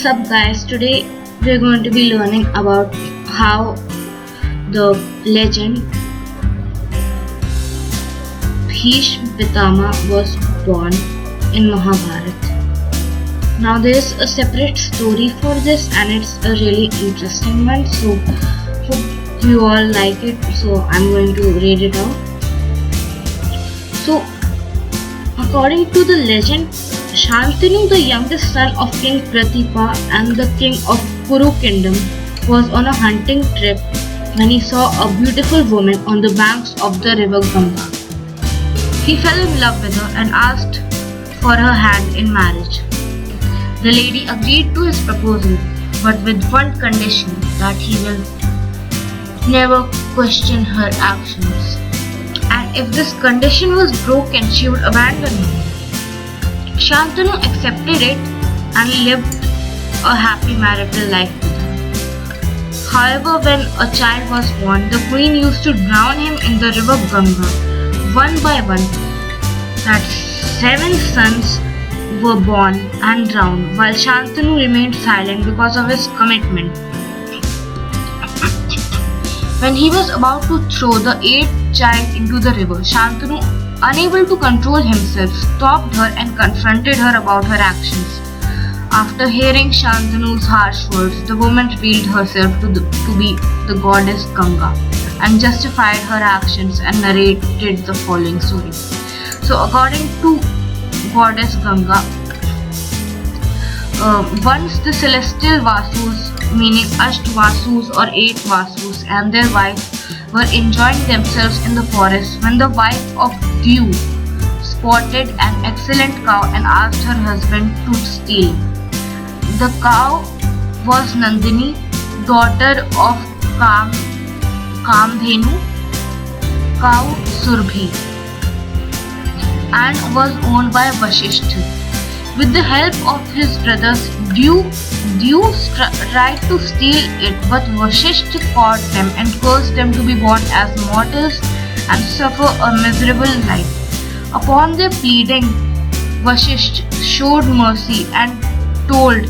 Sup guys, today we're going to be learning about how the legend Bhishma Pitama was born in Mahabharata. Now there's a separate story for this and it's a really interesting one, so hope you all like it. So I'm going to read it out. So according to the legend, Shantanu, the youngest son of King Pratipa and the king of Kuru kingdom, was on a hunting trip when he saw a beautiful woman on the banks of the river Ganga. He fell in love with her and asked for her hand in marriage. The lady agreed to his proposal, but with one condition, that he will never question her actions. And if this condition was broken, she would abandon him. Shantanu accepted it and lived a happy marital life with her. However, when a child was born, the queen used to drown him in the river Ganga, one by one. That 7 sons were born and drowned, while Shantanu remained silent because of his commitment. When he was about to throw the 8th child into the river, Shantanu, unable to control himself, stopped her and confronted her about her actions. After hearing Shantanu's harsh words, the woman revealed herself to be the goddess Ganga and justified her actions and narrated the following story. So according to goddess Ganga, once the celestial Vasus, meaning Ashtvasus or 8 Vasus, and their wife were enjoying themselves in the forest when the wife of Dew spotted an excellent cow and asked her husband to steal. The cow was Nandini, daughter of Kamdhenu, cow Surbhi, and was owned by Vasishtha. With the help of his brothers, Dew tried to steal it, but Vasishtha caught them and cursed them to be born as mortals and suffer a miserable life. Upon their pleading, Vasishtha showed mercy and told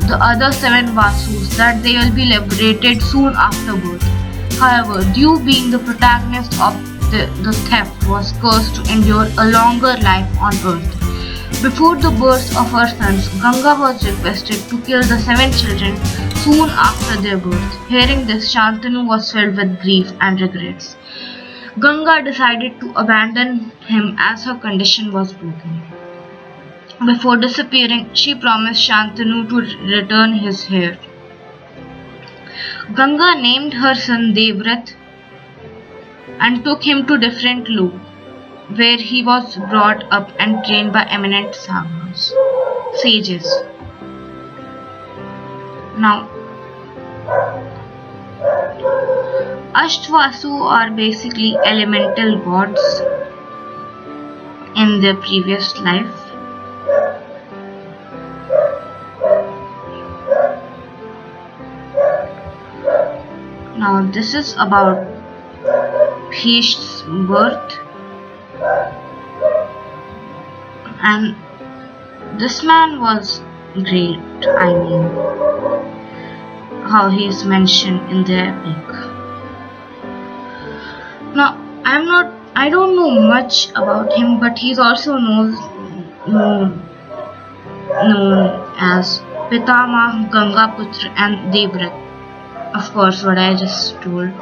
the other 7 Vasus that they will be liberated soon after birth. However, Dew, being the protagonist of the theft, was cursed to endure a longer life on earth. Before the birth of her sons, Ganga was requested to kill the 7 children soon after their birth. Hearing this, Shantanu was filled with grief and regrets. Ganga decided to abandon him as her condition was broken. Before disappearing, she promised Shantanu to return his hair. Ganga named her son Devrat and took him to different Lok, where he was brought up and trained by eminent sages. Now, Ashtvasu are basically elemental gods in their previous life. Now, this is about Bhishma's birth. And this man was great, I mean, how he is mentioned in the epic. Now, I don't know much about him, but he's also known as Pitama, Gangaputra and Devrat. Of course, what I just told.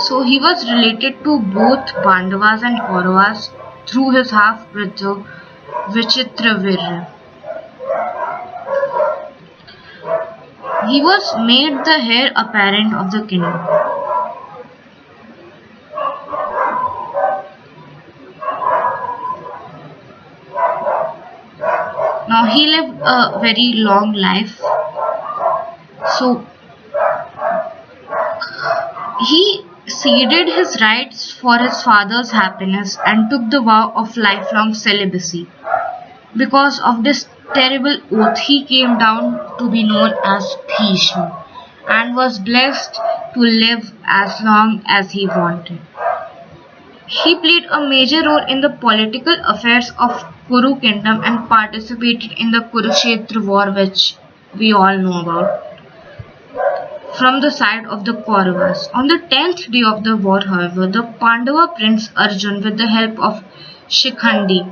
So he was related to both Pandavas and Kauravas through his half-brother Vichitravirya. He was made the heir apparent of the kingdom. Now he lived a very long life. So he ceded his rights for his father's happiness and took the vow of lifelong celibacy. Because of this terrible oath, he came down to be known as Bhishma and was blessed to live as long as he wanted. He played a major role in the political affairs of Kuru kingdom and participated in the Kurukshetra war, which we all know about, from the side of the Kauravas. On the 10th day of the war, however, the Pandava prince Arjun, with the help of Shikhandi,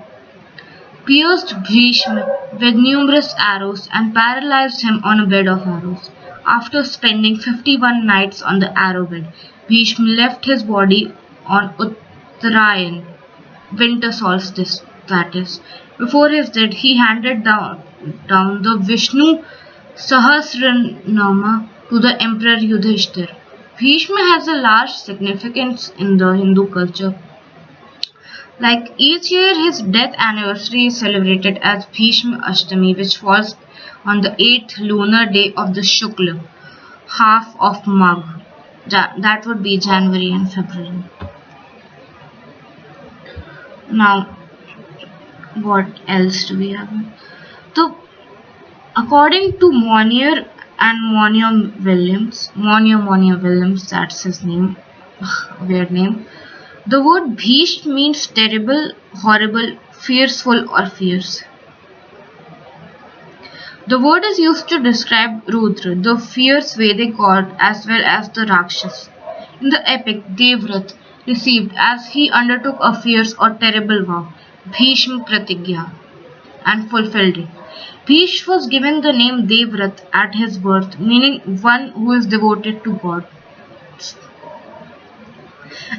pierced Bhishma with numerous arrows and paralyzed him on a bed of arrows. After spending 51 nights on the arrow bed, Bhishma left his body on Uttarayan, winter solstice, that is. Before his death, he handed down the Vishnu Sahasranama to the Emperor Yudhishthir. Bhishma has a large significance in the Hindu culture. Like each year, his death anniversary is celebrated as Bhishma Ashtami, which falls on the 8th lunar day of the Shukla half of Magh. That would be January and February. Now, what else do we have? So, according to Monier and Monier Williams, that's his name, weird name. The word Bhish means terrible, horrible, fearful or fierce. The word is used to describe Rudra, the fierce Vedic god, as well as the Rakshas. In the epic, Devvrat received as he undertook a fierce or terrible vow, Bhishma Pratigya, and fulfilled it. Bhish was given the name Devvrat at his birth, meaning one who is devoted to God.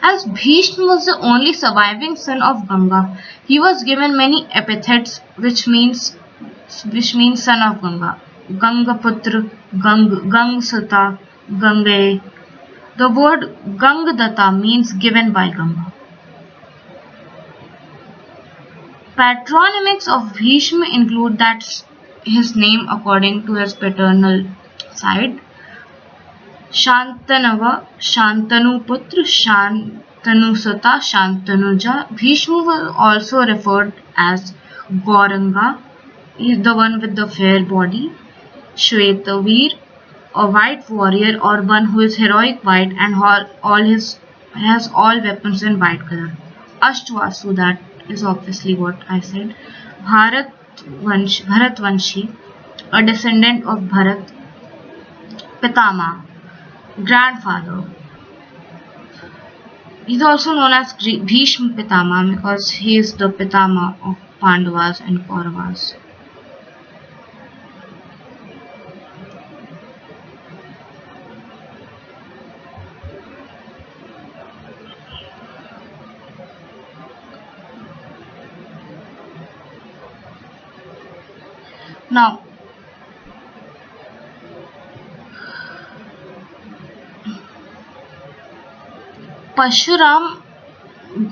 As Bhishma was the only surviving son of Ganga, he was given many epithets which means son of Ganga. Gangaputra, Gangsata, Gangae. The word Gangadatta means given by Ganga. Patronymics of Bhishma include that his name according to his paternal side: Shantanava, Shantanuputra, Shantanusata, Shantanuja. Bhishma was also referred as Gauranga, he is the one with the fair body; Shvetavir, a white warrior or one who is heroic white and has all weapons in white color; Ashtvasu, that is obviously what I said; Bharatvanshi, a descendant of Bharat; Pitama, grandfather. He is also known as Bhishma Pitama because he is the Pitama of Pandavas and Kauravas. Now, Pashuram,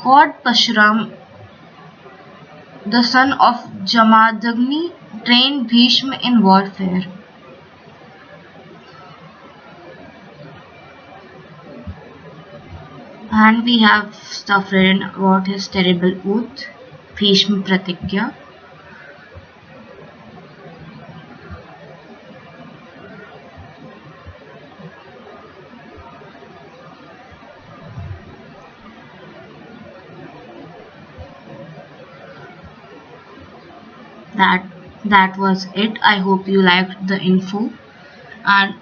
god Pashuram, the son of Jamadagni, trained Bhishma in warfare. And we have stuff written about his terrible oath, Bhishma Pratigya. That was it. I hope you liked the info, and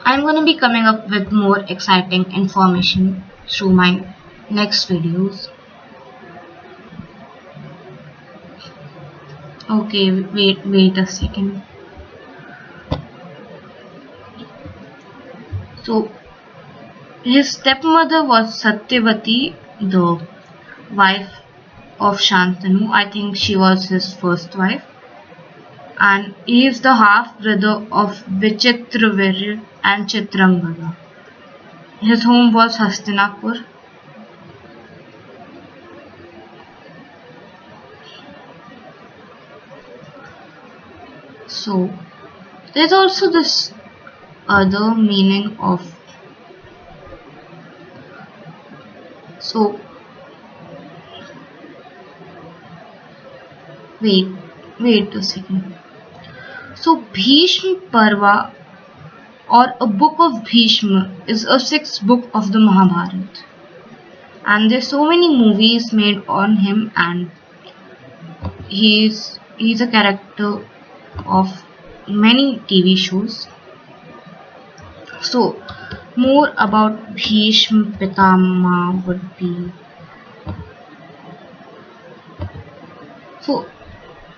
I'm going to be coming up with more exciting information through my next videos. Okay, wait a second. So his stepmother was Satyavati, the wife of Shantanu. I think she was his first wife, and he is the half brother of Vichitravirya and Chitrangada. His home was Hastinapur. So there's also this other meaning of, so wait a second. So Bhishma Parva, or a book of Bhishma, is a sixth book of the Mahabharata, and there's so many movies made on him, and he's a character of many TV shows. So more about Bhishma Pitama would be, so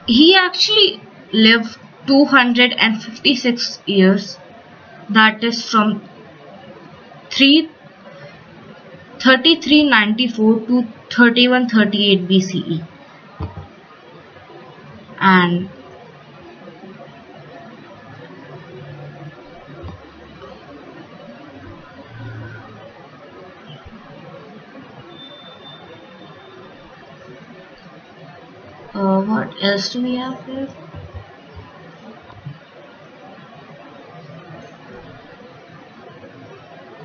he actually lived 256 years, that is from 3 3394 to 3138 BCE. And what else do we have here?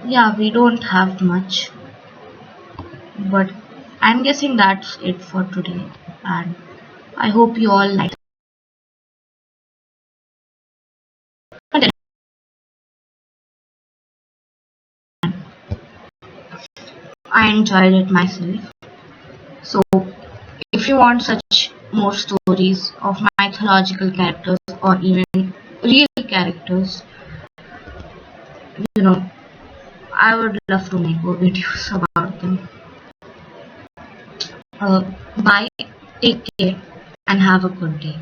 Yeah, we don't have much, but I'm guessing that's it for today. And I hope you all like it. I enjoyed it myself. So if you want such more stories of mythological characters or even real characters, you know, I would love to make more videos about them. Bye, take care, and have a good day.